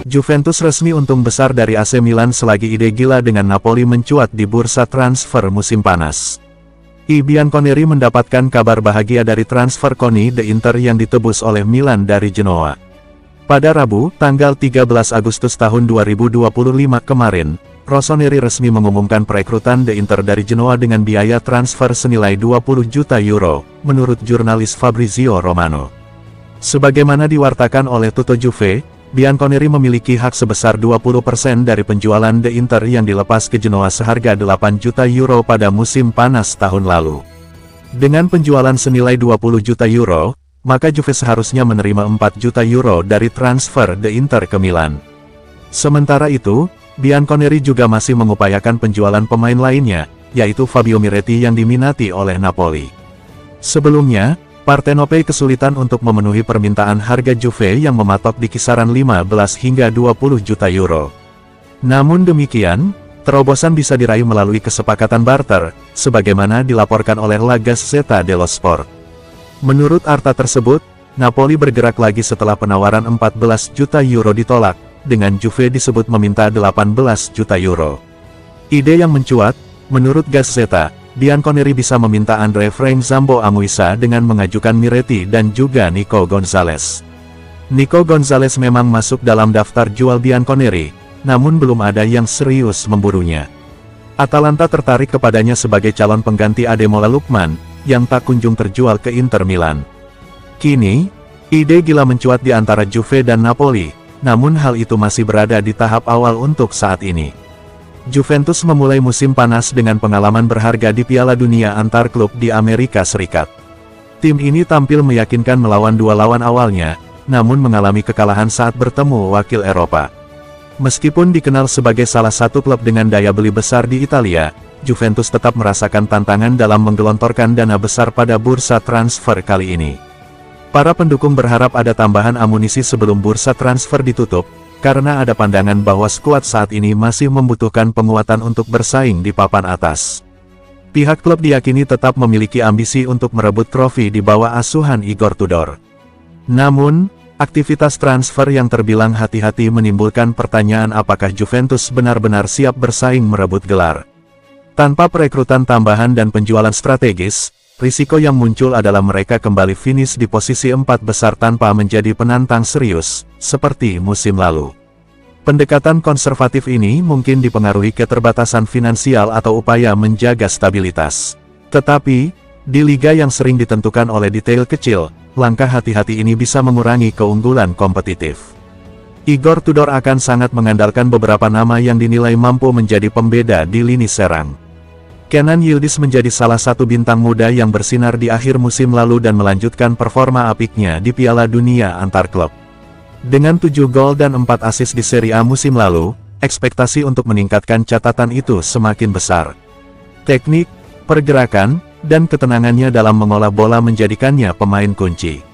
Juventus resmi untung besar dari AC Milan selagi ide gila dengan Napoli mencuat di bursa transfer musim panas. I Bianconeri mendapatkan kabar bahagia dari transfer Koni de Inter yang ditebus oleh Milan dari Genoa. Pada Rabu, tanggal 13 Agustus tahun 2025 kemarin, Rossoneri resmi mengumumkan perekrutan de Inter dari Genoa dengan biaya transfer senilai 20 juta euro, menurut jurnalis Fabrizio Romano. Sebagaimana diwartakan oleh Tutto Juve, Bianconeri memiliki hak sebesar 20% dari penjualan de Inter yang dilepas ke Genoa seharga 8 juta euro pada musim panas tahun lalu. Dengan penjualan senilai 20 juta euro, maka Juve seharusnya menerima 4 juta euro dari transfer de Inter ke Milan. Sementara itu, Bianconeri juga masih mengupayakan penjualan pemain lainnya, yaitu Fabio Miretti yang diminati oleh Napoli. Sebelumnya, Partenopei kesulitan untuk memenuhi permintaan harga Juve yang mematok di kisaran 15 hingga 20 juta euro. Namun demikian, terobosan bisa diraih melalui kesepakatan barter, sebagaimana dilaporkan oleh La Gazzetta dello Sport. Menurut arta tersebut, Napoli bergerak lagi setelah penawaran 14 juta euro ditolak, dengan Juve disebut meminta 18 juta euro. Ide yang mencuat, menurut Gazzetta, Bianconeri bisa meminta Andre Frank Zambo Anguissa dengan mengajukan Miretti dan juga Nico Gonzalez. Nico Gonzalez memang masuk dalam daftar jual Bianconeri, namun belum ada yang serius memburunya. Atalanta tertarik kepadanya sebagai calon pengganti Ademola Lookman, yang tak kunjung terjual ke Inter Milan. Kini, ide gila mencuat di antara Juve dan Napoli, namun hal itu masih berada di tahap awal untuk saat ini. Juventus memulai musim panas dengan pengalaman berharga di Piala Dunia antar klub di Amerika Serikat. Tim ini tampil meyakinkan melawan dua lawan awalnya, namun mengalami kekalahan saat bertemu wakil Eropa. Meskipun dikenal sebagai salah satu klub dengan daya beli besar di Italia, Juventus tetap merasakan tantangan dalam menggelontorkan dana besar pada bursa transfer kali ini. Para pendukung berharap ada tambahan amunisi sebelum bursa transfer ditutup, karena ada pandangan bahwa skuad saat ini masih membutuhkan penguatan untuk bersaing di papan atas. Pihak klub diyakini tetap memiliki ambisi untuk merebut trofi di bawah asuhan Igor Tudor. Namun, aktivitas transfer yang terbilang hati-hati menimbulkan pertanyaan apakah Juventus benar-benar siap bersaing merebut gelar. Tanpa perekrutan tambahan dan penjualan strategis, risiko yang muncul adalah mereka kembali finish di posisi 4 besar tanpa menjadi penantang serius, seperti musim lalu. Pendekatan konservatif ini mungkin dipengaruhi keterbatasan finansial atau upaya menjaga stabilitas. Tetapi, di liga yang sering ditentukan oleh detail kecil, langkah hati-hati ini bisa mengurangi keunggulan kompetitif. Igor Tudor akan sangat mengandalkan beberapa nama yang dinilai mampu menjadi pembeda di lini serang. Kenan Yildiz menjadi salah satu bintang muda yang bersinar di akhir musim lalu dan melanjutkan performa apiknya di Piala Dunia antar klub. Dengan 7 gol dan 4 assist di Serie A musim lalu, ekspektasi untuk meningkatkan catatan itu semakin besar. Teknik, pergerakan, dan ketenangannya dalam mengolah bola menjadikannya pemain kunci.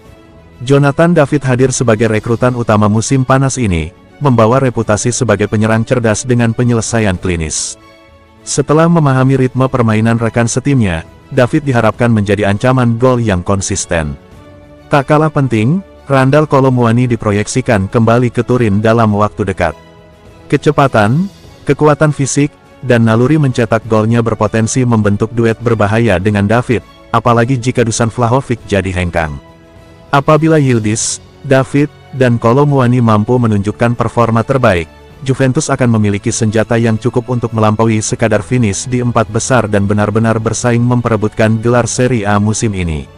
Jonathan David hadir sebagai rekrutan utama musim panas ini, membawa reputasi sebagai penyerang cerdas dengan penyelesaian klinis. Setelah memahami ritme permainan rekan setimnya, David diharapkan menjadi ancaman gol yang konsisten. Tak kalah penting, Randal Kolo Muani diproyeksikan kembali ke Turin dalam waktu dekat. Kecepatan, kekuatan fisik, dan naluri mencetak golnya berpotensi membentuk duet berbahaya dengan David, apalagi jika Dusan Vlahovic jadi hengkang. Apabila Yildiz, David, dan Kolo Muani mampu menunjukkan performa terbaik, Juventus akan memiliki senjata yang cukup untuk melampaui sekadar finish di 4 besar dan benar-benar bersaing memperebutkan gelar Serie A musim ini.